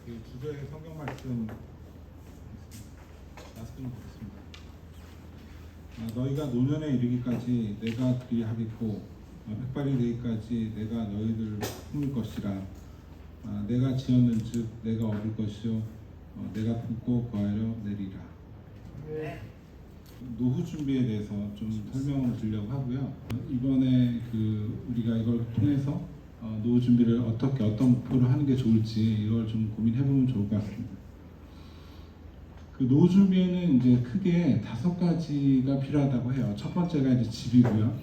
그 주제의 성경 말씀 말씀 보겠습니다. 너희가 노년에 이르기까지 내가 그리 하겠고 백발이 되기까지 내가 너희를 품을 것이라. 내가 지었는즉 내가 얻을 것이요 내가 품고 거하려 내리라. 네. 노후 준비에 대해서 좀 설명을 드리려고 하고요. 이번에 우리가 이걸 통해서 노후 준비를 어떤 목표로 하는 게 좋을지 이걸 좀 고민해보면 좋을 것 같습니다. 그 노후 준비에는 이제 크게 5가지가 필요하다고 해요. 첫 번째가 이제 집이고요.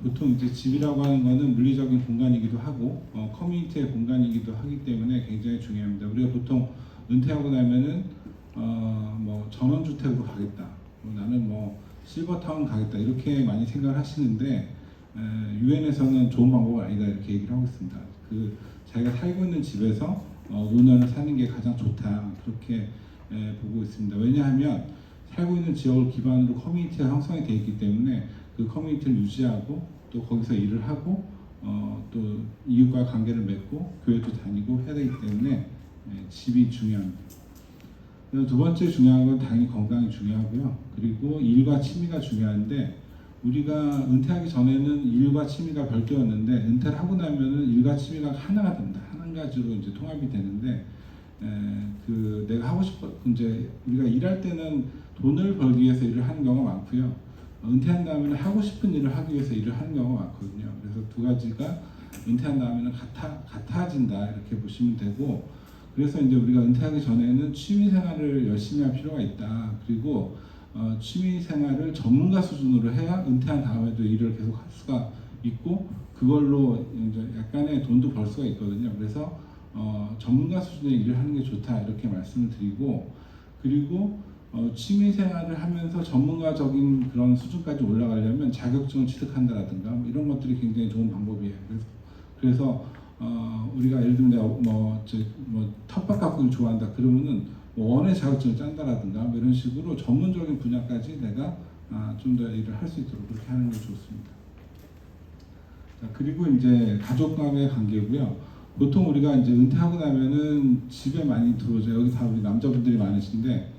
보통 이제 집이라고 하는 거는 물리적인 공간이기도 하고 커뮤니티의 공간이기도 하기 때문에 굉장히 중요합니다. 우리가 보통 은퇴하고 나면은 뭐 전원주택으로 가겠다. 나는 뭐 실버타운 가겠다 이렇게 많이 생각을 하시는데 유엔에서는 좋은 방법은 아니다 이렇게 얘기를 하고 있습니다. 자기가 살고 있는 집에서 노년을 사는 게 가장 좋다 그렇게 보고 있습니다. 왜냐하면 살고 있는 지역을 기반으로 커뮤니티가 형성이 되어 있기 때문에 그 커뮤니티를 유지하고 또 거기서 일을 하고 또 이웃과 관계를 맺고 교회도 다니고 해야 되기 때문에 집이 중요합니다. 두 번째 중요한 건 당연히 건강이 중요하고요. 그리고 일과 취미가 중요한데 우리가 은퇴하기 전에는 일과 취미가 별도였는데 은퇴를 하고 나면은 일과 취미가 하나가 됩니다. 한 가지로 이제 통합이 되는데 내가 하고 싶어 이제 우리가 일할 때는 돈을 벌기 위해서 일을 하는 경우가 많고요. 은퇴한 다음에는 하고 싶은 일을 하기 위해서 일을 하는 경우가 많거든요. 그래서 두 가지가 은퇴한 다음에는 같아진다 이렇게 보시면 되고. 그래서 이제 우리가 은퇴하기 전에는 취미 생활을 열심히 할 필요가 있다. 그리고 취미 생활을 전문가 수준으로 해야 은퇴한 다음에도 일을 계속 할 수가 있고 그걸로 이제 약간의 돈도 벌 수가 있거든요. 그래서 전문가 수준의 일을 하는 게 좋다 이렇게 말씀을 드리고 그리고 취미 생활을 하면서 전문가적인 그런 수준까지 올라가려면 자격증을 취득한다라든가 뭐 이런 것들이 굉장히 좋은 방법이에요. 그래서 우리가 예를 들면 텃밭 가꾸기를 좋아한다 그러면은 원예 자격증을 짠다라든가 뭐 이런 식으로 전문적인 분야까지 내가 좀 더 일을 할 수 있도록 그렇게 하는 게 좋습니다. 자, 그리고 이제 가족 간의 관계고요. 보통 우리가 이제 은퇴하고 나면은 집에 많이 들어오죠. 여기 다 우리 남자분들이 많으신데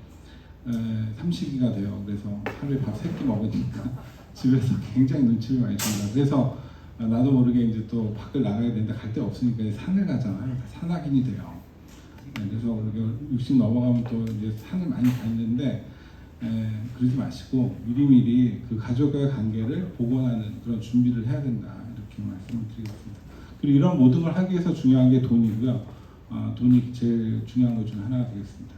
삼식이가 돼요. 그래서 하루에 밥 3끼 먹으니까 집에서 굉장히 눈치를 많이 줍니다. 그래서 나도 모르게 이제 또 밖을 나가야 되는데 갈 데 없으니까 산을 가잖아요. 산악인이 돼요. 그래서 우리가 60 넘어가면 또 이제 산을 많이 다니는데 그러지 마시고 미리미리 그 가족과의 관계를 복원하는 그런 준비를 해야 된다 이렇게 말씀을 드리겠습니다. 그리고 이런 모든 걸 하기 위해서 중요한 게 돈이고요. 돈이 제일 중요한 것 중 하나가 되겠습니다.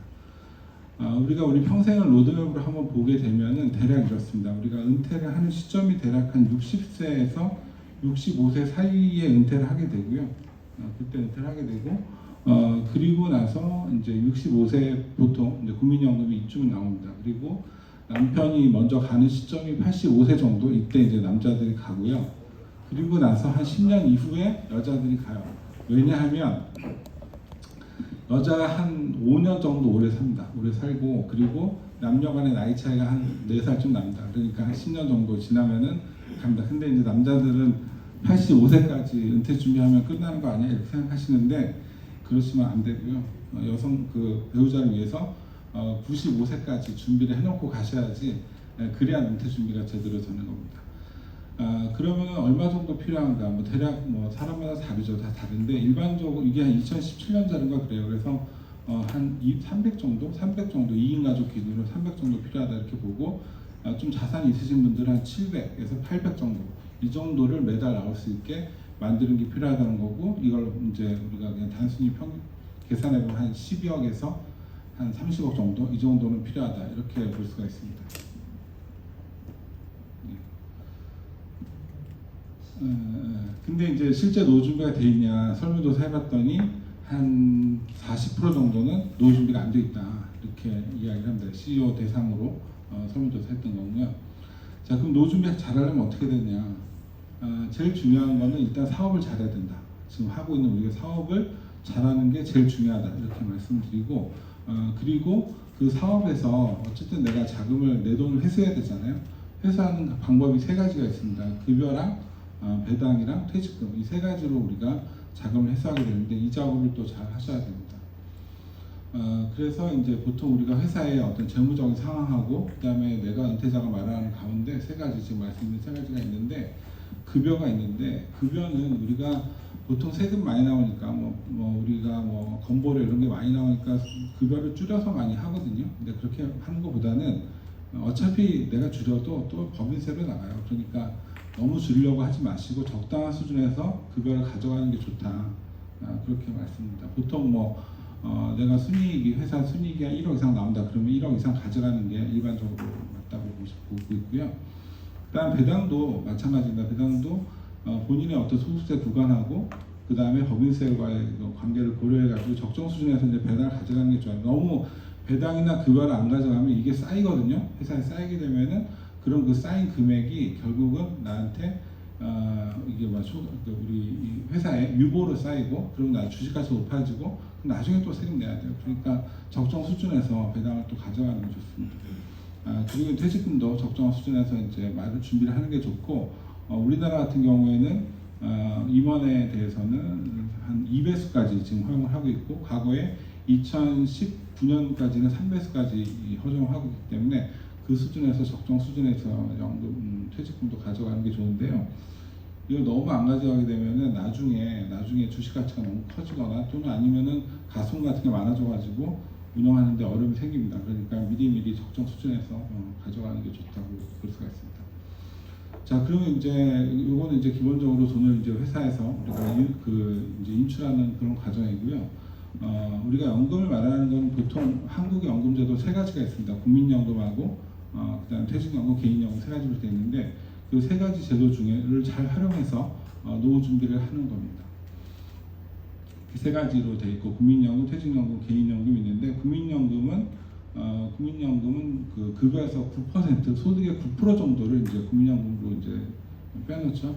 우리가 우리 평생을 로드맵으로 한번 보게 되면은 대략 이렇습니다. 우리가 은퇴를 하는 시점이 대략 한 60세에서 65세 사이에 은퇴를 하게 되고요. 그때 은퇴를 하게 되고 그리고 나서 이제 65세 보통 이제 국민연금이 이쯤 나옵니다. 그리고 남편이 먼저 가는 시점이 85세 정도 이때 이제 남자들이 가고요. 그리고 나서 한 10년 이후에 여자들이 가요. 왜냐하면 여자가 한 5년 정도 오래 삽니다. 오래 살고 그리고 남녀 간의 나이 차이가 한 4살쯤 납니다. 그러니까 한 10년 정도 지나면은 갑니다. 근데 이제 남자들은 85세까지 은퇴 준비하면 끝나는 거 아니야 이렇게 생각하시는데 그러시면 안 되고요. 여성 배우자를 위해서 95세까지 준비를 해놓고 가셔야지 그래야 은퇴 준비가 제대로 되는 겁니다. 그러면 얼마 정도 필요한가? 뭐 대략 사람마다 다르죠. 다 다른데 일반적으로 이게 한 2017년자인가 그래요. 그래서 한 300 정도, 2인 가족 기준으로 300 정도 필요하다 이렇게 보고 좀 자산이 있으신 분들은 한 700에서 800 정도 이 정도를 매달 나올 수 있게 만드는 게 필요하다는 거고 이걸 이제 우리가 그냥 단순히 계산해 보면 한 12억에서 한 30억 정도 이 정도는 필요하다 이렇게 볼 수가 있습니다. 근데 이제 실제 노후 준비가 돼 있냐 설문조사 해봤더니 한 40% 정도는 노후 준비가 안 돼 있다 이렇게 이야기를 합니다. CEO 대상으로 설문조사 했던 거고요. 자, 그럼 노후 준비 잘하려면 어떻게 되냐? 제일 중요한 거는 일단 사업을 잘해야 된다. 지금 하고 있는 우리가 사업을 잘하는 게 제일 중요하다 이렇게 말씀을 드리고 그리고 그 사업에서 어쨌든 내가 자금을 내 돈을 회수해야 되잖아요. 회수하는 방법이 3가지가 있습니다. 급여랑 배당이랑 퇴직금 이 3가지로 우리가 자금을 회수하게 되는데 이 작업을 또 잘 하셔야 됩니다. 그래서 이제 보통 우리가 회사의 어떤 재무적인 상황하고 그다음에 내가 은퇴자가 말하는 가운데 세 가지 지금 말씀드린 세 가지가 있는데 급여가 있는데 급여는 우리가 보통 세금 많이 나오니까 뭐 우리가 뭐 건보료 이런 게 많이 나오니까 급여를 줄여서 많이 하거든요. 근데 그렇게 하는 것보다는 어차피 내가 줄여도 또 법인세로 나가요. 그러니까 너무 줄이려고 하지 마시고 적당한 수준에서 급여를 가져가는 게 좋다. 그렇게 말씀드립니다. 보통 내가 순이익이 회사 순이익이 1억 이상 나온다 그러면 1억 이상 가져가는 게 일반적으로 맞다고 보고 있고요. 그다음 배당도 마찬가지입니다. 배당도 본인의 어떤 소득세 구간하고 그 다음에 법인세와의 관계를 고려해가지고 적정 수준에서 이제 배당을 가져가는 게 좋아요. 너무 배당이나 급여를 안 가져가면 이게 쌓이거든요. 회사에 쌓이게 되면은 그런 그 쌓인 금액이 결국은 나한테 이게 우리 이 회사에 유보로 쌓이고 그리고 나 주식가치 높아지고 나중에 또 세금 내야 돼요. 그러니까 적정 수준에서 배당을 또 가져가는 게 좋습니다. 그리고 퇴직금도 적정한 수준에서 이제 말을 준비를 하는 게 좋고 우리나라 같은 경우에는 임원에 대해서는 한 2배수까지 지금 허용을 하고 있고 과거에 2019년까지는 3배수까지 허용을 하고 있기 때문에 그 수준에서 적정 수준에서 연금 퇴직금도 가져가는 게 좋은데요. 이걸 너무 안 가져가게 되면은 나중에 주식 가치가 너무 커지거나 또는 아니면은 가손 같은 게 많아져가지고 운영하는데 어려움이 생깁니다. 그러니까 미리 적정 수준에서 가져가는 게 좋다고 볼 수가 있습니다. 자, 그러면 이제 이거는 이제 기본적으로 돈을 이제 회사에서 우리가 이제 인출하는 그런 과정이고요. 우리가 연금을 말하는 건 보통 한국의 연금제도 세 가지가 있습니다. 국민연금하고 그다음 퇴직연금, 개인연금 세 가지로 되어 있는데 그 세 가지 제도 중에를 잘 활용해서 노후 준비를 하는 겁니다. 세 가지로 되어 있고 국민연금, 퇴직연금, 개인연금이 있는데 국민연금은 그 급여에서 9% 소득의 9% 정도를 이제 국민연금으로 이제 빼놓죠.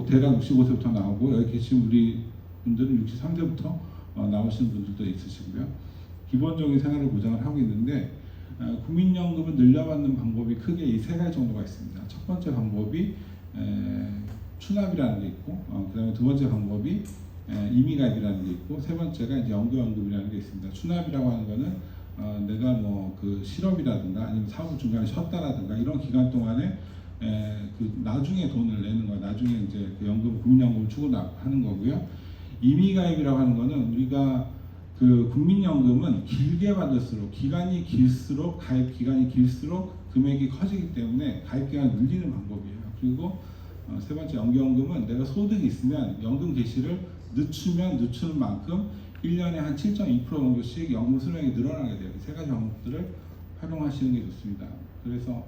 대략 65세부터 나오고 여기 계신 우리 분들은 63세부터 나오시는 분들도 있으시고요. 기본적인 생활을 보장을 하고 있는데 국민연금을 늘려받는 방법이 크게 이 세 가지 정도가 있습니다. 첫 번째 방법이 추납이라는 게 있고 그다음에 두 번째 방법이 임의가입이라는 게 있고 세 번째가 이제 연금이라는 게 있습니다. 추납이라고 하는 거는 내가 그 실업이라든가 아니면 사업을 중간에 쉬었다라든가 이런 기간 동안에 그 나중에 돈을 내는 거예요. 나중에 이제 그 국민연금을 추구하는 거고요. 임의가입이라고 하는 거는 우리가 그 국민연금은 길게 받을수록 기간이 길수록 가입 기간이 길수록 금액이 커지기 때문에 가입 기간을 늘리는 방법이에요. 그리고 세 번째 연금은 내가 소득이 있으면 연금 개시를 늦추는 만큼 1년에 한 7.2% 정도씩 연금 수령이 늘어나게 돼요. 세 가지 방법들을 활용하시는 게 좋습니다. 그래서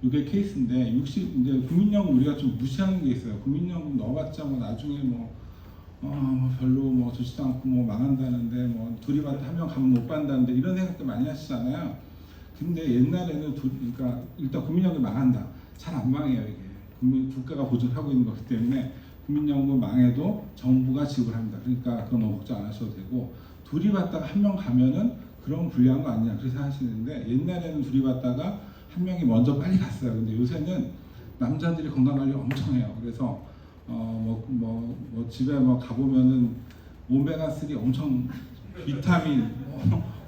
이게 케이스인데 이제 국민연금 우리가 좀 무시하는 게 있어요. 국민연금 넣어봤자 나중에 별로 좋지도 않고 망한다는데 둘이 받다 한 명 가면 못 받는다는데 이런 생각도 많이 하시잖아요. 근데 옛날에는 그러니까 일단 국민연금 망한다. 잘 안 망해요. 이게 국가가 보증하고 있는 거기 때문에 국민연금 망해도 정부가 지불합니다. 그러니까 그건 너무 걱정 안 하셔도 되고 둘이 받다가 한 명 가면은 그런 불리한 거 아니냐 그래서 하시는데 옛날에는 둘이 받다가 한 명이 먼저 빨리 갔어요. 근데 요새는 남자들이 건강관리 엄청 해요. 그래서 집에 가보면은 오메가3 엄청 비타민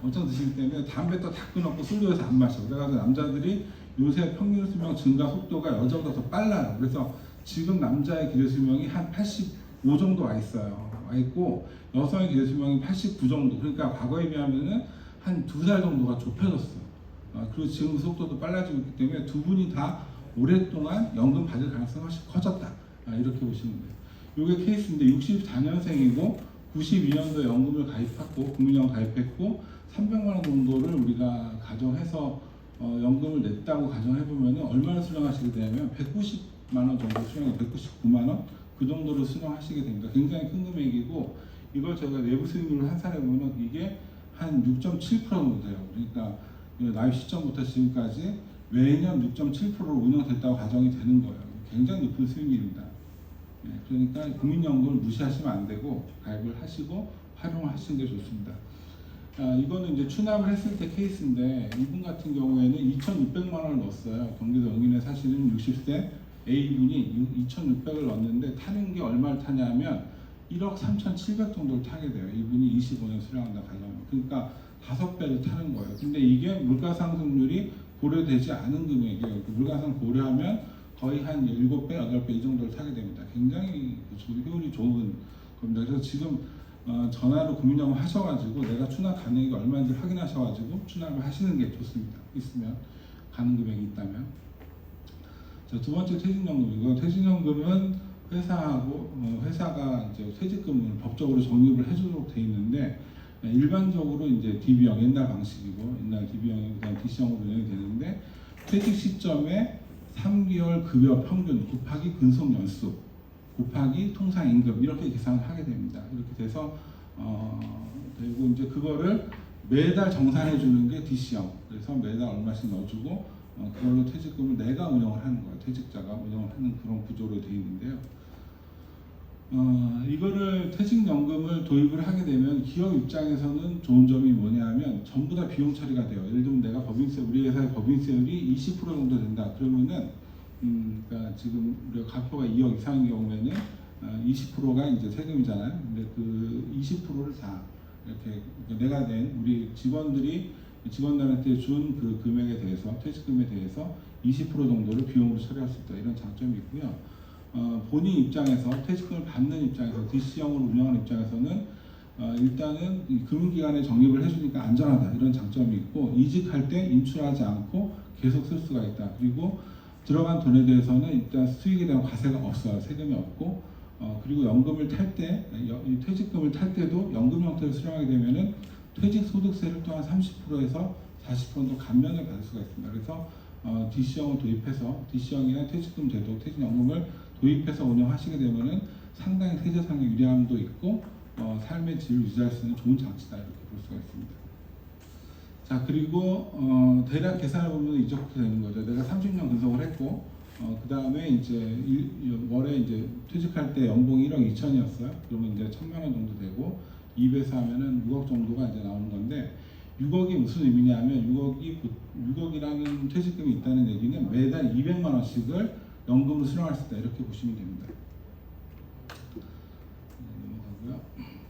엄청 드시기 때문에 담배도 다 끊었고 술도 요새 안 마셔. 그래서 남자들이 요새 평균 수명 증가 속도가 여자보다 더 빨라요. 그래서 지금 남자의 기대 수명이 한 85 정도 와 있어요. 와 있고 여성의 기대 수명이 89 정도. 그러니까 과거에 비하면은 한 2살 정도가 좁혀졌어요. 그리고 지금 속도도 빨라지고 있기 때문에 두 분이 다 오랫동안 연금 받을 가능성이 훨씬 커졌다. 이렇게 보시면 돼요. 이게 케이스인데 64년생이고 92년도에 연금을 가입했고 국민연금 가입했고 300만 원 정도를 우리가 가정해서 연금을 냈다고 가정해보면 얼마나 수령하시게 되냐면 190만 원 정도 수령이 199만 원 그 정도를 수령하시게 됩니다. 굉장히 큰 금액이고 이걸 저희가 내부 수익률을 환산해 보면 이게 한 6.7% 정도 돼요. 그러니까 나이 시점부터 지금까지 매년 6.7%로 운영됐다고 가정이 되는 거예요. 굉장히 높은 수익률입니다. 그러니까 국민연금을 무시하시면 안 되고 가입을 하시고 활용을 하시는 게 좋습니다. 이거는 이제 추납을 했을 때 케이스인데 이분 같은 경우에는 2,600만 원을 넣었어요. 경기도 영인에 사시는 60세 A분이 2,600을 넣었는데 타는 게 얼마를 타냐면 1억 3,700 정도를 타게 돼요. 이분이 25년 수령한다 가정하면. 그러니까 5배를 타는 거예요. 근데 이게 물가 상승률이 고려되지 않은 금액이에요. 그 물가상 고려하면 거의 한 7배, 8배 이 정도를 타게 됩니다. 굉장히 효율이 좋은 겁니다. 그래서 지금 전화로 금융영업 하셔가지고 내가 추납 가능이 얼마인지 확인하셔가지고 추납을 하시는 게 좋습니다. 있으면 가능 금액이 있다면. 자, 두 번째 퇴직연금이고, 퇴직연금은 회사가 이제 퇴직금을 법적으로 적립을 해주도록 돼 있는데, 일반적으로 이제 DB형 옛날 방식이고, 옛날 DB형이 그다음 DC형으로 운영이 되는데, 퇴직 시점에 3개월 급여 평균 곱하기 근속 연수 곱하기 통상 임금 이렇게 계산을 하게 됩니다. 이렇게 돼서 그리고 이제 그거를 매달 정산해 주는 게 DC형. 그래서 매달 얼마씩 넣어주고 그걸로 퇴직금을 내가 운영을 하는 거예요. 퇴직자가 운영을 하는 그런 구조로 되어 있는데요. 이거를 퇴직연금을 도입을 하게 되면 기업 입장에서는 좋은 점이 뭐냐면 전부 다 비용 처리가 돼요. 예를 들면 내가 법인세, 우리 회사의 법인세율이 20% 정도 된다. 그러면은 그러니까 지금 우리가 가표가 2억 이상인 경우에는 20%가 이제 세금이잖아요. 근데 그 20%를 다 이렇게 내가 낸 우리 직원들한테 준 그 금액에 대해서 퇴직금에 대해서 20% 정도를 비용으로 처리할 수 있다. 이런 장점이 있고요. 본인 입장에서 퇴직금을 받는 입장에서 DC형으로 운영하는 입장에서는 일단은 이 금융기관에 적립을 해주니까 안전하다 이런 장점이 있고 이직할 때 인출하지 않고 계속 쓸 수가 있다. 그리고 들어간 돈에 대해서는 일단 수익에 대한 과세가 없어요. 세금이 없고 그리고 연금을 탈 때 퇴직금을 탈 때도 연금 형태로 수령하게 되면은 퇴직소득세를 또한 30%에서 40% 정도 감면을 받을 수가 있습니다. 그래서 DC형을 도입해서 DC형이나 퇴직금 제도, 퇴직연금을 도입해서 운영하시게 되면은 상당히 세제상의 유리함도 있고 삶의 질을 유지할 수 있는 좋은 장치다 이렇게 볼 수가 있습니다. 자, 그리고 대략 계산해 보면 이렇게 되는 거죠. 내가 30년 근속을 했고 그 다음에 이제 월에 이제 퇴직할 때 연봉이 1억 2천이었어요. 그러면 이제 1,000만 원 정도 되고 2배에서 하면은 6억 정도가 이제 나오는 건데 6억이 무슨 의미냐면 6억이라는 퇴직금이 있다는 얘기는 매달 200만 원씩을 연금으로 수령할 수 있다 이렇게 보시면 됩니다. 넘어가고요.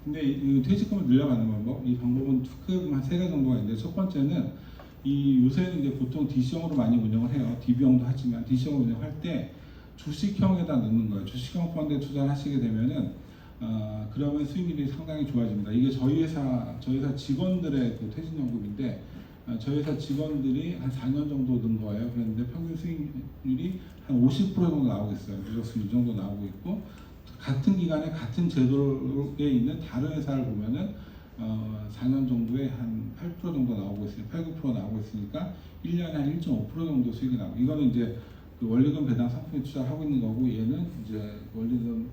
근데 이 퇴직금을 늘려가는 방법, 이 방법은 크게 보면 한 3가지 정도가 있는데 첫 번째는 이 요새는 이제 보통 DC형으로 많이 운영을 해요. DB형도 하지만 DC형으로 운영할 때 주식형에다 넣는 거예요. 주식형 펀드에 투자를 하시게 되면은 그러면 수익률이 상당히 좋아집니다. 이게 저희 회사 직원들의 그 퇴직연금인데 저희 회사 직원들이 한 4년 정도 든 거예요. 그런데 평균 수익률이 한 50% 정도 나오고 있어요. 누적수익 이 정도 나오고 있고 같은 기간에 같은 제도에 있는 다른 회사를 보면은 4년 정도에 한 8% 정도 나오고 있어요. 8, 9% 나오고 있으니까 1년에 한 1.5% 정도 수익이 나오고 이거는 이제 그 원리금 배당 상품에 투자를 하고 있는 거고 얘는 이제 원리금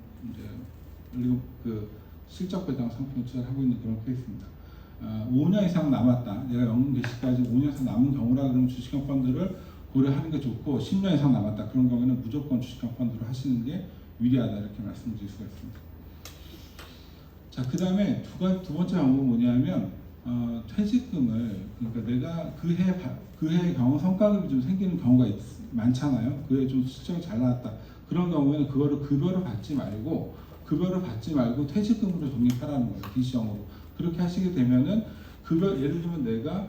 그 실적 배당 상품에 투자를 하고 있는 그런 케이스입니다. 5년 이상 남았다. 내가 연금 개시까지 5년 이상 남은 경우라 그러면 주식형 펀드를 고려하는 게 좋고 10년 이상 남았다. 그런 경우에는 무조건 주식형 펀드로 하시는 게 유리하다 이렇게 말씀드릴 수가 있습니다. 자, 그 다음에 두 번째 방법은 뭐냐면 퇴직금을 그러니까 내가 그 해 경우 성과급이 좀 생기는 경우가 많잖아요. 그 해 좀 실적이 잘 나왔다. 그런 경우에는 그거를 급여를 받지 말고 퇴직금으로 적립하라는 거예요. DC형으로. 그렇게 하시게 되면은 예를 들면 내가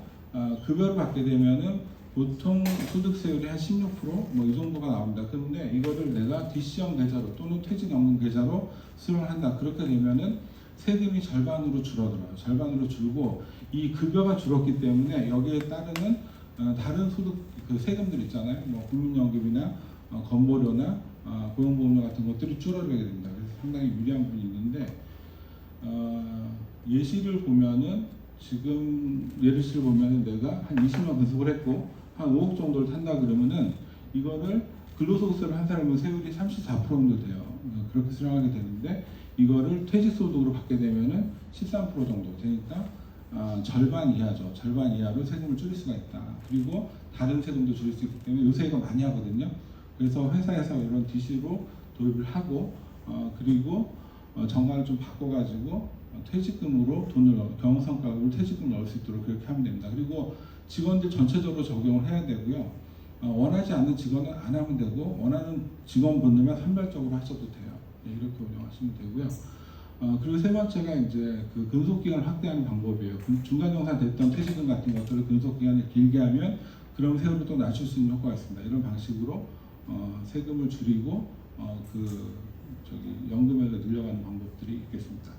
급여를 받게 되면은 보통 소득세율이 한 16% 뭐 이 정도가 나옵니다. 그런데 이거를 내가 DC형 계좌로 또는 퇴직연금 계좌로 수령한다. 그렇게 되면은 세금이 절반으로 줄어들어요. 절반으로 줄고 이 급여가 줄었기 때문에 여기에 따르는 다른 소득 그 세금들 있잖아요. 뭐 국민연금이나 건보료나 고용보험료 같은 것들이 줄어들게 됩니다. 그래서 상당히 유리한 부분이 있는데 예시를 보면은 지금 예시를 보면은 내가 한 20년 근속을 했고 한 5억 정도를 탄다 그러면은 이거를 근로소득세를 한 사람은 세율이 34% 정도 돼요. 그렇게 수령하게 되는데 이거를 퇴직소득으로 받게 되면은 13% 정도 되니까 절반 이하죠. 절반 이하로 세금을 줄일 수가 있다. 그리고 다른 세금도 줄일 수 있기 때문에 요새 이거 많이 하거든요. 그래서 회사에서 이런 DC로 도입을 하고 그리고 정관을 좀 바꿔가지고 퇴직금으로 돈을 경험성과급을 퇴직금 넣을 수 있도록 그렇게 하면 됩니다. 그리고 직원들 전체적으로 적용을 해야 되고요. 원하지 않는 직원은 안 하면 되고 원하는 직원 분들만 선별적으로 하셔도 돼요. 네, 이렇게 운영하시면 되고요. 그리고 세 번째가 이제 그 근속기간을 확대하는 방법이에요. 중간정산 됐던 퇴직금 같은 것들을 근속기간을 길게 하면 그럼 세율을 또 낮출 수 있는 효과가 있습니다. 이런 방식으로 세금을 줄이고 연금액을 늘려가는 방법들이 있겠습니다.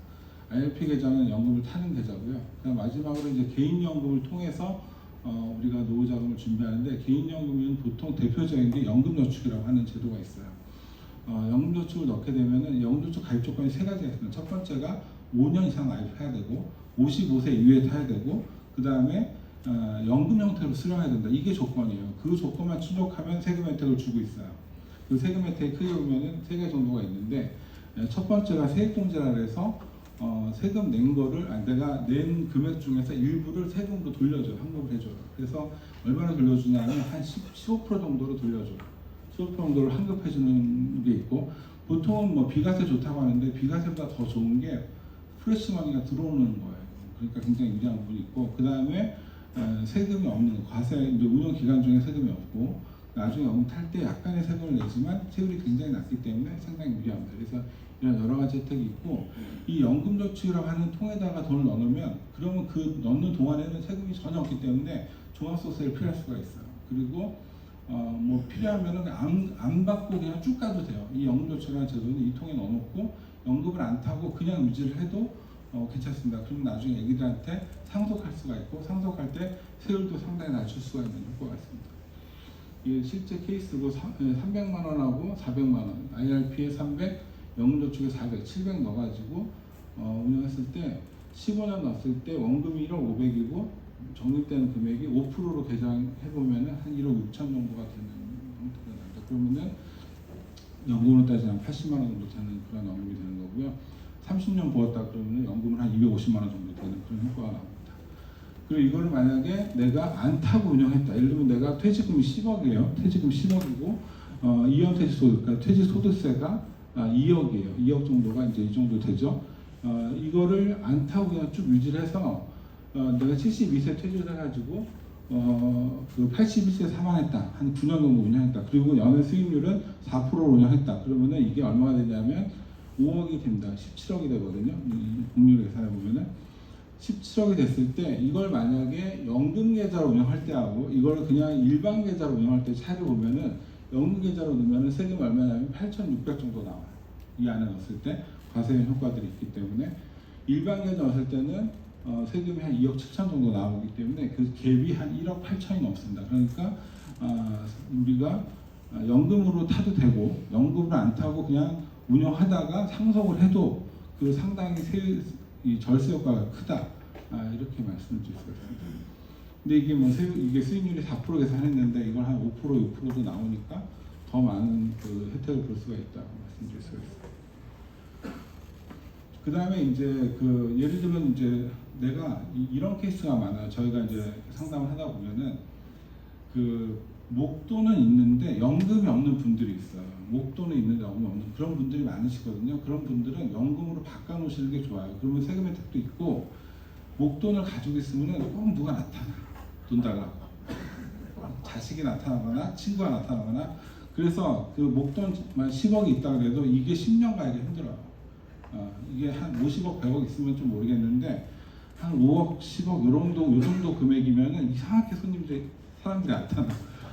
IRP 계좌는 연금을 타는 계좌고요. 그다음 마지막으로 이제 개인연금을 통해서 우리가 노후자금을 준비하는데, 개인연금은 보통 대표적인 게 연금저축이라고 하는 제도가 있어요. 연금저축을 넣게 되면은 연금저축 가입 조건이 세 가지가 있습니다. 첫 번째가 5년 이상 가입해야 되고 55세 이후에 타야 되고, 그 다음에 연금 형태로 수령해야 된다. 이게 조건이에요. 그 조건만 충족하면 세금 혜택을 주고 있어요. 그 세금 혜택이 크게 보면은 세 개 정도가 있는데, 첫 번째가 세액공제라 해서 세금 낸 거를 내가 낸 금액 중에서 일부를 세금으로 돌려줘요. 환급을 해줘요. 그래서 얼마나 돌려주냐면 한 15% 정도로 돌려줘요. 15% 정도를 환급해주는 게 있고, 보통은 뭐 비과세 좋다고 하는데 비과세보다 더 좋은 게 프레시머니가 들어오는 거예요. 그러니까 굉장히 유리한 부분이 있고, 그 다음에 세금이 없는 과세, 이제 운영 기간 중에 세금이 없고, 나중에 연금 탈 때 약간의 세금을 내지만 세율이 굉장히 낮기 때문에 상당히 유리합니다. 그래서 이런 여러 가지 혜택이 있고, 이 연금저축이라고 하는 통에다가 돈을 넣으면 그러면 그 넣는 동안에는 세금이 전혀 없기 때문에 종합소득세를 피할 수가 있어요. 그리고 뭐 필요하면은 안 받고 그냥 쭉 가도 돼요. 이 연금저축이라는 제도는 이 통에 넣어놓고 연금을 안 타고 그냥 유지를 해도 괜찮습니다. 그럼 나중에 애기들한테 상속할 수가 있고, 상속할 때 세율도 상당히 낮출 수가 있는 효과가 있습니다. 이게 실제 케이스로 300만 원하고 400만 원, IRP에 300, 연금저축에 400, 700 넣어가지고 운영했을 때 15년 넣었을 때 원금이 1억 500이고 적립되는 금액이 5%로 계산해보면 한 1억 6천 정도가 되는 형태가 나옵니다. 그러면은 연금으로 따지면 80만 원 정도 되는 그런 연금이 되는 거고요. 30년 부었다 그러면 연금은 한 250만 원 정도 되는 그런 효과가 나옵니다. 그리고 이걸 만약에 내가 안 타고 운영했다. 예를 들면 내가 퇴직금이 10억이에요. 퇴직금 10억이고 이연 퇴직소득, 그러니까 퇴직소득세가 2억이에요. 2억 정도가 이제 이 정도 되죠. 이거를 안 타고 그냥 쭉 유지를 해서 내가 72세 퇴직을 해가지고 그 81세 사망했다. 한 9년 정도 운영했다. 그리고 연회 수익률은 4%로 운영했다. 그러면은 이게 얼마가 되냐면 5억이 됩니다. 17억이 되거든요. 복리를 계산해 보면은 17억이 됐을 때 이걸 만약에 연금 계좌로 운영할 때하고 이걸 그냥 일반 계좌로 운영할 때 차이를 보면은, 연금 계좌로 넣으면 세금이 얼마냐면 8,600 정도 나와요. 이 안에 넣었을 때 과세 효과들이 있기 때문에, 일반 계좌 넣었을 때는 세금이 한 2억 7천 정도 나오기 때문에 그 갭이 한 1억 8천이 넘습니다. 그러니까 우리가 연금으로 타도 되고 연금을 안 타고 그냥 운영하다가 상속을 해도 그 상당히 이 절세 효과가 크다. 이렇게 말씀을 드릴 수 있습니다. 근데 이게 뭐 이게 수익률이 4% 계산했는데 이걸 한 5%, 6%도 나오니까 더 많은 그 혜택을 볼 수가 있다고 말씀드릴 수가 있습니다. 그 다음에 이제 그 예를 들면 이제 내가 이런 케이스가 많아요. 저희가 이제 상담을 하다 보면은 그 목돈은 있는데 연금이 없는 분들이 있어요. 목돈은 있는데 연금이 없는 그런 분들이 많으시거든요. 그런 분들은 연금으로 바꿔놓으시는 게 좋아요. 그러면 세금 혜택도 있고, 목돈을 가지고 있으면 꼭 누가 나타나, 돈 달라고. 자식이 나타나거나 친구가 나타나거나. 그래서 그 목돈만 10억이 있다 그래도 이게 10년 가기가 힘들어요. 이게 한 50억, 100억 있으면 좀 모르겠는데 한 5억, 10억 요 정도 금액이면은 이상하게 사람들이 나타나.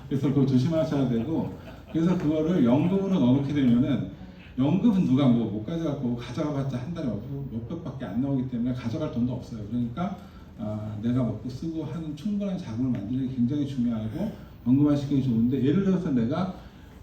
그래서 그거 조심하셔야 되고, 그래서 그거를 연금으로 넣어놓게 되면은, 연금은 누가 뭐 못 가져갖고 가져가봤자 한 달에 몇백밖에 안 나오기 때문에 가져갈 돈도 없어요. 그러니까 내가 먹고 쓰고 하는 충분한 자금을 만드는 게 굉장히 중요하고 연금화시키는 게 좋은데, 예를 들어서 내가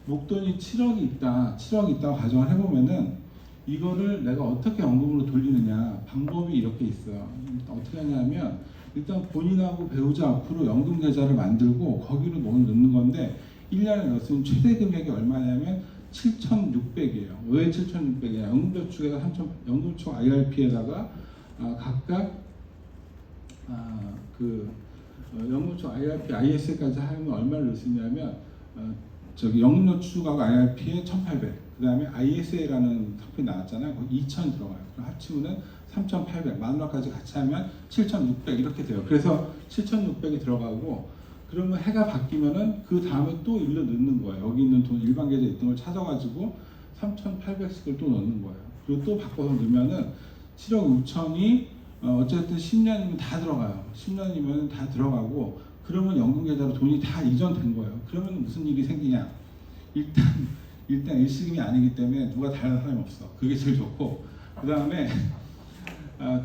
목돈이 7억이 있다고 가정을 해보면은 이거를 내가 어떻게 연금으로 돌리느냐 방법이 이렇게 있어요. 어떻게 하냐면, 일단 본인하고 배우자 앞으로 연금 계좌를 만들고 거기로 돈을 넣는 건데, 1년에 넣었으면 최대 금액이 얼마냐면 7,600이에요. 왜 7,600이냐? 연금저축에다 연금저축 IRP에다가 각각 연금저축 IRP, IS까지 하면 얼마를 넣을 수 있냐면 연금저축하고 IRP에 1,800. 그 다음에 ISA라는 상품이 나왔잖아요. 거기 2,000 들어가요. 그럼 합치면은 3,800, 마누라까지 같이 하면 7,600 이렇게 돼요. 그래서 7,600이 들어가고, 그러면 해가 바뀌면은 그 다음에 또 일로 넣는 거예요. 여기 있는 돈 일반 계좌에 있던 걸 찾아가지고 3,800씩을 또 넣는 거예요. 그리고 또 바꿔서 넣으면은 7억 6천이 어쨌든 10년이면 다 들어가요. 10년이면 다 들어가고 그러면 연금 계좌로 돈이 다 이전된 거예요. 그러면 무슨 일이 생기냐? 일단 일시금이 아니기 때문에 누가 다른 사람이 없어. 그게 제일 좋고 그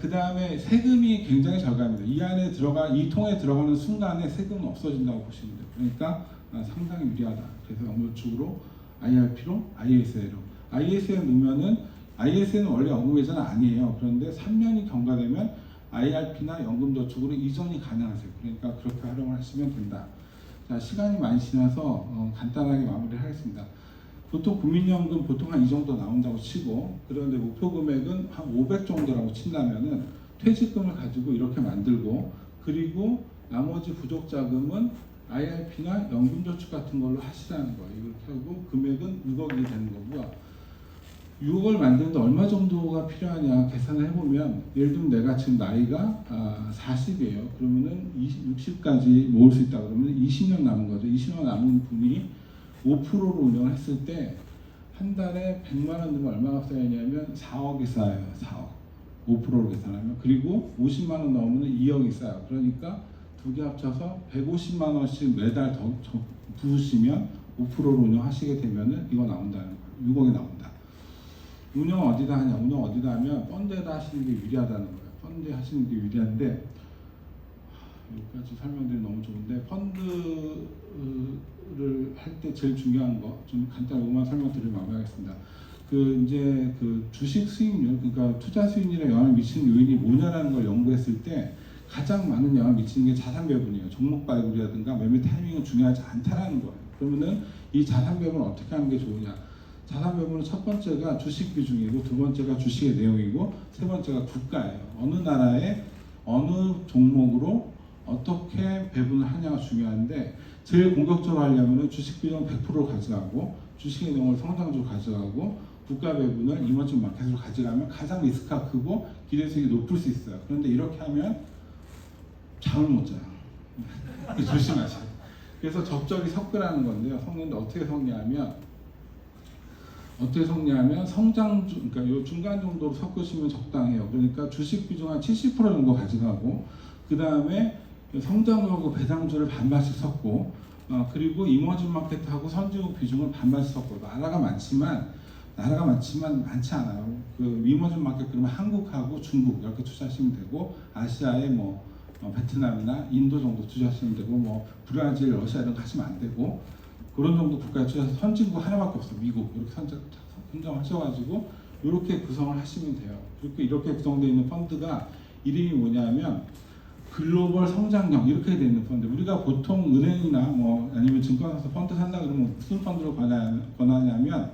다음에 세금이 굉장히 절감입니다. 이 안에 이 통에 들어가는 순간에 세금은 없어진다고 보시면 돼요. 그러니까 상당히 유리하다. 그래서 연금저축으로 IRP로 ISA로 ISA에 넣으면은 ISA는 원래 연금계좌는 아니에요. 그런데 3년이 경과되면 IRP나 연금저축으로 이전이 가능하세요. 그러니까 그렇게 활용을 하시면 된다. 자, 시간이 많이 지나서 간단하게 마무리를 하겠습니다. 보통 국민연금 보통 한 이 정도 나온다고 치고, 그런데 목표 금액은 한 500 정도라고 친다면은 퇴직금을 가지고 이렇게 만들고, 그리고 나머지 부족 자금은 IRP나 연금저축 같은 걸로 하시라는 거예요. 이렇게 하고 금액은 6억이 되는 거고요. 6억을 만드는데 얼마 정도가 필요하냐 계산을 해보면, 예를 들면 내가 지금 나이가 40이에요. 그러면은 60까지 모을 수 있다 그러면 20년 남은 거죠. 20년 남은 분이 5%로 운영을 했을 때 한 달에 100만 원 넣으면 얼마가 쌓이냐면 4억이 쌓여요. 4억. 5%로 계산하면. 그리고 50만 원 넣으면 2억이 쌓여요. 그러니까 두 개 합쳐서 150만 원씩 매달 더 부으시면 5%로 운영하시게 되면은 이거 나온다는 거예요. 6억이 나온다. 운영 어디다 하냐? 운영 어디다 하면 펀드에다 하시는 게 유리하다는 거예요. 펀드에 하시는 게 유리한데, 여기까지 설명드리면 너무 좋은데, 펀드를 할 때 제일 중요한 거 좀 간단히 5만 설명드리고 마무리하겠습니다. 이제 주식 수익률, 그러니까 투자 수익률에 영향을 미치는 요인이 뭐냐라는 걸 연구했을 때 가장 많은 영향을 미치는 게 자산 배분이에요. 종목 발굴이라든가 매매 타이밍은 중요하지 않다라는 거예요. 그러면은 이 자산 배분을 어떻게 하는 게 좋으냐? 자산 배분은 첫 번째가 주식 비중이고, 두 번째가 주식의 내용이고, 세 번째가 국가예요. 어느 나라에 어느 종목으로 어떻게 배분을 하냐가 중요한데, 제일 공격적으로 하려면 주식 비중 100%를 가져가고, 주식의 내용을 성장적으로 가져가고, 국가 배분을 이머징 마켓으로 가져가면 가장 리스크가 크고 기대 수익이 높을 수 있어요. 그런데 이렇게 하면 잠을 못 자요. 조심하세요. 그래서 적절히 섞으라는 건데요. 섞는데 어떻게 섞냐면 그러니까 요 중간 정도로 섞으시면 적당해요. 그러니까 주식 비중 한 70% 정도 가져가고, 그 다음에 성장하고 배당주를 반반씩 섞고, 그리고 이머징 마켓하고 선진국 비중을 반반씩 섞고. 나라가 많지만 많지 않아요. 이머징 마켓 그러면 한국하고 중국 이렇게 투자하시면 되고, 아시아에 베트남이나 인도 정도 투자하시면 되고, 브라질, 러시아 이런 거 하시면 안 되고, 그런 정도 국가에 투자해서 선진국 하나밖에 없어. 미국 이렇게 선정하셔가지고 이렇게 구성을 하시면 돼요. 그리고 이렇게 구성되어 있는 펀드가 이름이 뭐냐면 글로벌 성장형 이렇게 되어 있는 펀드. 우리가 보통 은행이나 아니면 증권사에서 펀드 산다 그러면 무슨 펀드를 권하냐면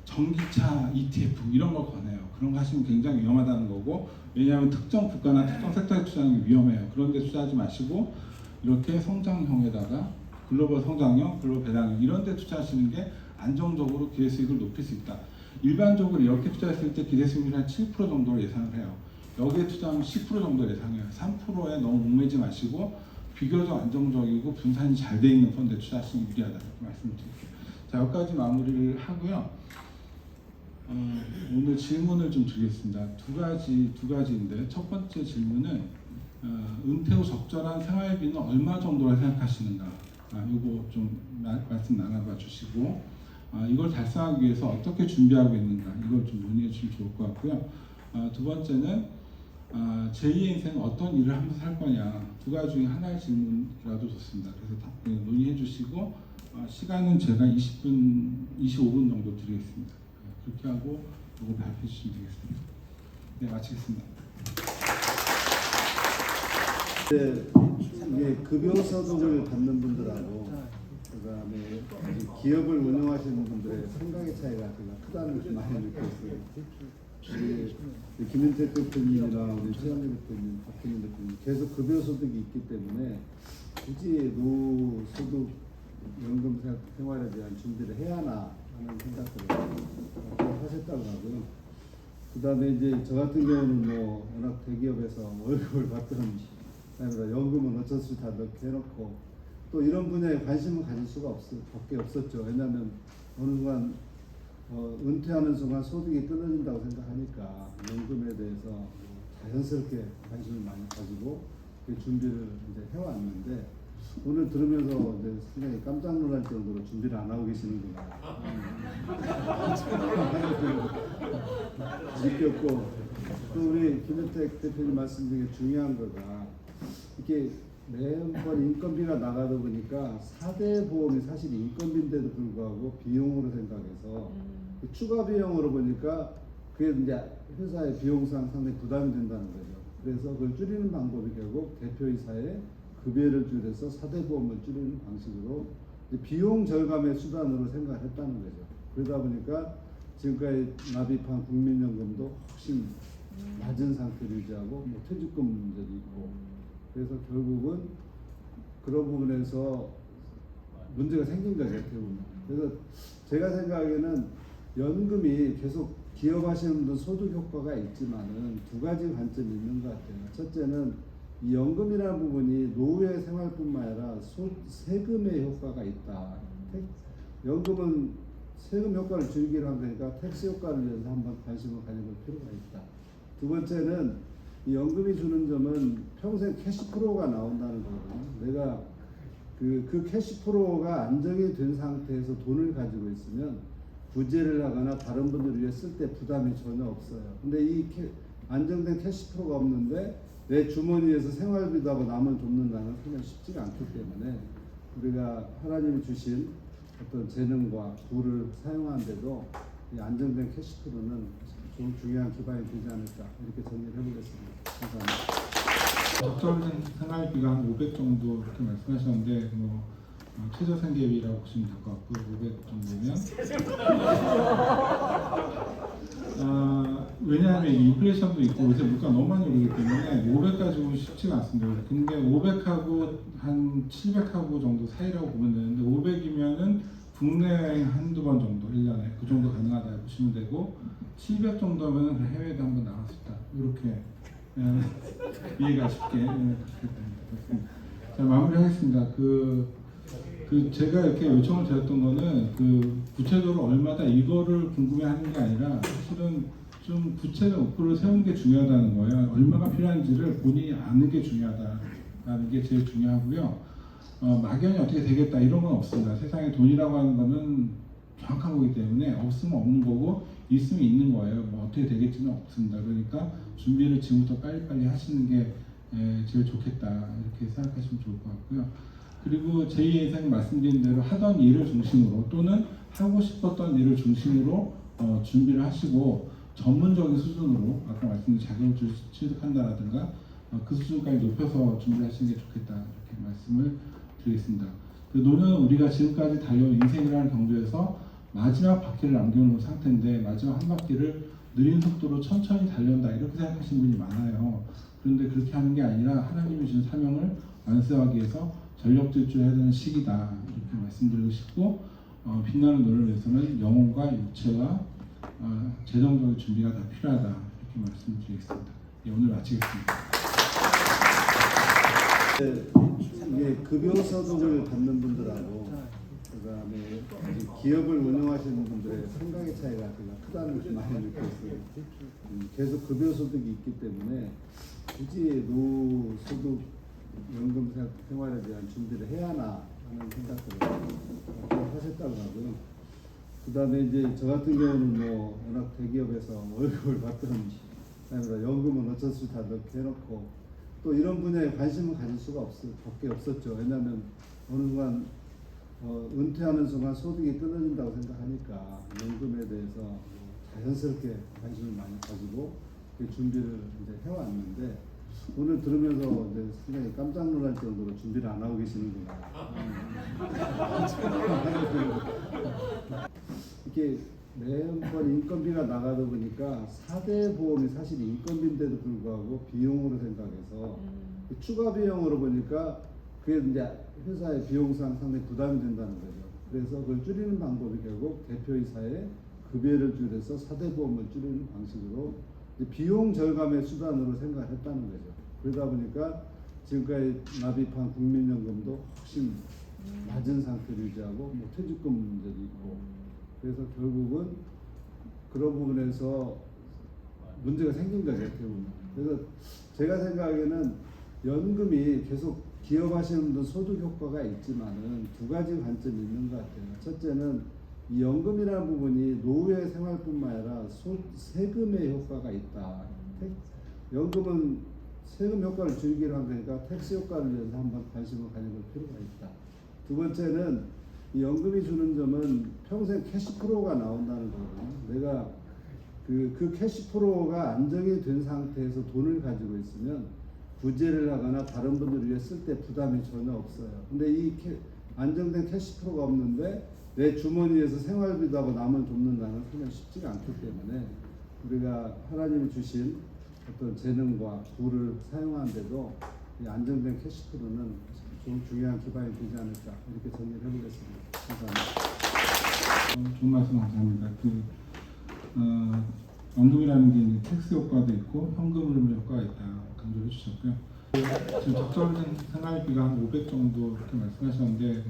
전기차 ETF 이런 걸 권해요. 그런 거 하시면 굉장히 위험하다는 거고, 왜냐하면 특정 국가나 특정 섹터에 투자하는 게 위험해요. 그런 데 투자하지 마시고 이렇게 성장형에다가 글로벌 성장형, 글로벌 배당형 이런 데 투자하시는 게 안정적으로 기대 수익을 높일 수 있다. 일반적으로 이렇게 투자했을 때 기대 수익률이 한 7% 정도로 예상을 해요. 여기에 투자하면 10% 정도 예상해요. 3%에 너무 목매지 마시고 비교적 안정적이고 분산이 잘 돼 있는 펀드에 투자하시는 게 유리하다 이렇게 말씀드릴게요. 자, 여기까지 마무리를 하고요. 오늘 질문을 좀 드리겠습니다. 두 가지인데, 첫 번째 질문은 은퇴 후 적절한 생활비는 얼마 정도라 생각하시는가? 이거 좀 말씀 나눠봐 주시고, 이걸 달성하기 위해서 어떻게 준비하고 있는가? 이걸 좀 논의해 주시면 좋을 것 같고요. 두 번째는 제2의 인생은 어떤 일을 하면서 살 거냐? 두 가지 중에 하나의 질문이라도 좋습니다. 그래서 답변 논의해 주시고, 시간은 제가 25분 정도 드리겠습니다. 그렇게 하고 이거 발표해 주시면 되겠습니다. 네, 마치겠습니다. 이게 급여소득을 받는 분들하고 그다음에 기업을 운영하시는 분들의 생각의 차이가 되게 크다는 걸 많이 느꼈어요. 김윤택 대표님이랑 우리 최영일 대표님, 박현민 대표님 계속 급여소득이 있기 때문에 굳이 노소득 연금 생활에 대한 준비를 해야 하나 하는 생각들을 하셨다고 하고요. 그다음에 이제 저 같은 경우는 워낙 대기업에서 월급을 받던 아니라 연금은 어쩔 수 다 넣게 해놓고 또 이런 분야에 관심을 가질 수가 밖에 없었죠. 왜냐하면 어느 순간 은퇴하는 순간 소득이 끊어진다고 생각하니까 연금에 대해서 자연스럽게 관심을 많이 가지고 그 준비를 이제 해왔는데 오늘 들으면서 이제 굉장히 깜짝 놀랄 정도로 준비를 안 하고 계시는구나 느꼈고 또 우리 김현택 대표님 말씀 중에 중요한 거가 이렇게 매번 인건비가 나가다 보니까 4대 보험이 사실 인건비인데도 불구하고 비용으로 생각해서 그 추가 비용으로 보니까 그게 이제 회사의 비용상 상당히 부담이 된다는 거죠. 그래서 그걸 줄이는 방법이 결국 대표이사의 급여를 줄여서 4대 보험을 줄이는 방식으로 이제 비용 절감의 수단으로 생각을 했다는 거죠. 그러다 보니까 지금까지 납입한 국민연금도 훨씬 낮은 상태를 유지하고 뭐 퇴직금 문제도 있고 그래서 결국은 그런 부분에서 문제가 생긴 거죠. 대부분. 그래서 제가 생각하기에는 연금이 계속 기업하시는 분들 소득 효과가 있지만은 두 가지 관점이 있는 것 같아요. 첫째는 이 연금이라는 부분이 노후의 생활뿐만 아니라 세금의 효과가 있다. 연금은 세금 효과를 줄이기로 한 거니까 텍스 효과를 위해서 한번 관심을 가져볼 필요가 있다. 두 번째는 이 연금이 주는 점은 평생 캐시프로가 나온다는 거거든요. 내가 그 캐시프로가 안정이 된 상태에서 돈을 가지고 있으면 부재를 하거나 다른 분들을 위해 쓸 때 부담이 전혀 없어요. 근데 이 안정된 캐시프로가 없는데 내 주머니에서 생활비도 하고 남을 돕는다는 건 정말 쉽지가 않기 때문에 우리가 하나님이 주신 어떤 재능과 부를 사용하는데도 이 안정된 캐시프로는 좀 중요한 기반이 되지 않을까 이렇게 정리를 해보겠습니다. 감사합니다. 적절한 생활비가 한 500 정도 이렇게 말씀하셨는데 뭐 최저 생계비라고 보시면 될 것 같고 500 정도면 왜냐하면 인플레이션도 있고 요새 물가 너무 많이 오르기 때문에 500 가지고 쉽지가 않습니다. 근데 500하고 한 700하고 정도 사이라고 보면 되는데 500이면은 국내 여행 한두 번 정도 1년에 그 정도 가능하다고 보시면 되고 700 정도면 해외도 한번 나갈 수 있다. 이렇게 이해가 쉽게 그렇게 됩니다. 자, 마무리하겠습니다. 제가 이렇게 요청을 드렸던 거는 구체적으로 얼마다 이거를 궁금해하는 게 아니라 사실은 좀 구체적 목표를 세우는 게 중요하다는 거예요. 얼마가 필요한지를 본인이 아는 게 중요하다라는 게 제일 중요하고요. 막연히 어떻게 되겠다 이런 건 없습니다. 세상에 돈이라고 하는 거는 정확한 거기 때문에 없으면 없는 거고 있으면 있는 거예요. 뭐 어떻게 되겠지는 없습니다. 그러니까 준비를 지금부터 빨리빨리 하시는 게 제일 좋겠다 이렇게 생각하시면 좋을 것 같고요. 그리고 제2 예상이 말씀드린 대로 하던 일을 중심으로 또는 하고 싶었던 일을 중심으로 준비를 하시고 전문적인 수준으로 아까 말씀드린 자격을 취득한다라든가 그 수준까지 높여서 준비를 하시는 게 좋겠다 이렇게 말씀을 드리겠습니다. 노년은 우리가 지금까지 달려온 인생이라는 경주에서 마지막 바퀴를 남겨놓은 상태인데 마지막 한 바퀴를 느린 속도로 천천히 달려온다 이렇게 생각하시는 분이 많아요. 그런데 그렇게 하는 게 아니라 하나님이 주신 사명을 완수하기 위해서 전력 질주해야 되는 시기다 이렇게 말씀드리고 싶고 빛나는 노를 위해서는 영혼과 육체와 재정적인 준비가 다 필요하다 이렇게 말씀드리겠습니다. 오늘 마치겠습니다. 이게 급여소득을 받는 분들하고 그다음에 기업을 운영하시는 분들의 생각의 차이가 되게 크다는 걸 많이 느꼈어요. 계속 급여소득이 있기 때문에 굳이 노후소득 연금 생활에 대한 준비를 해야 하나 하는 생각들을 하셨다고 하고요. 그 다음에 이제 저 같은 경우는 뭐 워낙 대기업에서 월급을 받던 사람이라 연금은 어쩔 수 다 넣게 해놓고 또 이런 분야에 관심을 가질 수가 밖에 없었죠. 왜냐하면 어느 순간 은퇴하는 순간 소득이 끊어진다고 생각하니까 연금에 대해서 자연스럽게 관심을 많이 가지고 그 준비를 이제 해왔는데 오늘 들으면서 이제 굉장히 깜짝 놀랄 정도로 준비를 안 하고 계시는구나. 이게 매번 인건비가 나가다 보니까 4대 보험이 사실 인건비인데도 불구하고 비용으로 생각해서 그 추가 비용으로 보니까 그게 이제 회사의 비용상 상당히 부담이 된다는 거죠. 그래서 그걸 줄이는 방법이 결국 대표이사의 급여를 줄여서 4대 보험을 줄이는 방식으로 비용 절감의 수단으로 생각을 했다는 거죠. 그러다 보니까 지금까지 납입한 국민연금도 훨씬 낮은 상태를 유지하고 뭐 퇴직금 문제도 있고 그래서 결국은 그런 부분에서 문제가 생긴 거죠. 어떻게 보면. 그래서 제가 생각하기에는 연금이 계속 기업하시는 분들 소득 효과가 있지만은 두 가지 관점이 있는 것 같아요. 첫째는 이 연금이라는 부분이 노후의 생활뿐만 아니라 세금의 효과가 있다. 연금은 세금 효과를 줄이기로 한 거니까 텍스 효과를 위해서 한번 관심을 가져볼 필요가 있다. 두 번째는 이 연금이 주는 점은 평생 캐시프로가 나온다는 거거든요. 내가 그 캐시프로가 안정이 된 상태에서 돈을 가지고 있으면 부재를 하거나 다른 분들을 위해 쓸 때 부담이 전혀 없어요. 근데 이 안정된 캐시프로가 없는데 내 주머니에서 생활비도 하고 남을 돕는다는 건 정말 쉽지가 않기 때문에 우리가 하나님이 주신 어떤 재능과 부를 사용하는데도 이 안정된 캐시프로는 좀 중요한 기반이 되지 않을까 이렇게 정리를 해보겠습니다. 감사합니다. 좋은 말씀 감사합니다. 연금이라는 게 이제 텍스 효과도 있고 현금 흐름 효과가 있다 강조해 주셨고요. 지금 적절한 생활비가 한 500 정도 그렇게 말씀하셨는데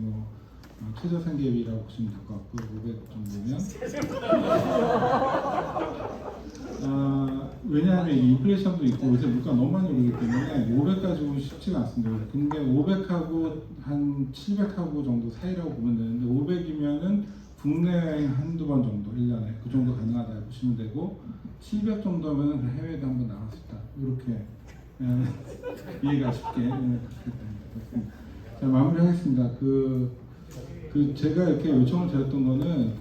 최저 생계비라고 보시면 될 것 같고 500 정도면 왜냐하면 인플레이션도 있고 요새 물가 너무 많이 오르기 때문에 500 가지고 쉽지가 않습니다. 근데 500하고 한 700하고 정도 사이라고 보면 되는데 500이면은 국내 여행 한두 번 정도 1년에 그 정도 가능하다 보시면 되고 700 정도면 해외도 한번 나갈 수 있다. 이렇게 이해가 쉽게 그렇게 됩니다. 자, 마무리하겠습니다. 제가 이렇게 요청을 드렸던 거는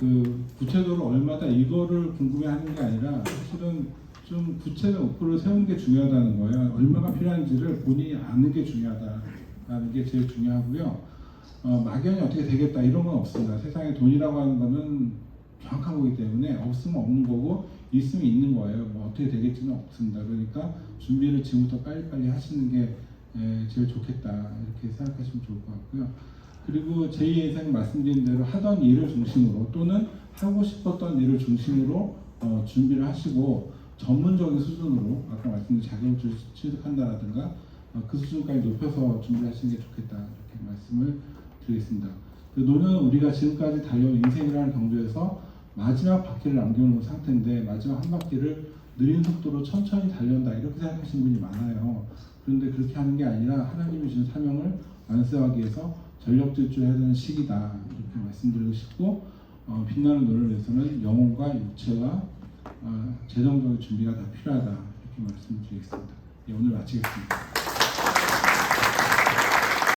구체적으로 얼마다 이거를 궁금해하는 게 아니라 사실은 좀 구체적 목표를 세우는 게 중요하다는 거예요. 얼마가 필요한지를 본인이 아는 게 중요하다라는 게 제일 중요하고요. 막연히 어떻게 되겠다 이런 건 없습니다. 세상에 돈이라고 하는 거는 정확한 거기 때문에 없으면 없는 거고 있으면 있는 거예요. 뭐 어떻게 되겠지는 없습니다. 그러니까 준비를 지금부터 빨리빨리 하시는 게 제일 좋겠다 이렇게 생각하시면 좋을 것 같고요. 그리고 제 예상 말씀드린 대로 하던 일을 중심으로 또는 하고 싶었던 일을 중심으로 준비를 하시고 전문적인 수준으로 아까 말씀드린 자격을 취득한다라든가 그 수준까지 높여서 준비하시는 게 좋겠다 이렇게 말씀을 드리겠습니다. 노년은 우리가 지금까지 달려온 인생이라는 경주에서 마지막 바퀴를 남겨놓은 상태인데 마지막 한 바퀴를 느린 속도로 천천히 달려온다 이렇게 생각하시는 분이 많아요. 그런데 그렇게 하는 게 아니라 하나님이 주신 사명을 완수하기 위해서 전력 질주해야 되는 시기다 이렇게 말씀드리고 싶고 빛나는 노래를 위해서는 영혼과 육체와 재정적인 준비가 다 필요하다 이렇게 말씀드리겠습니다. 오늘 마치겠습니다.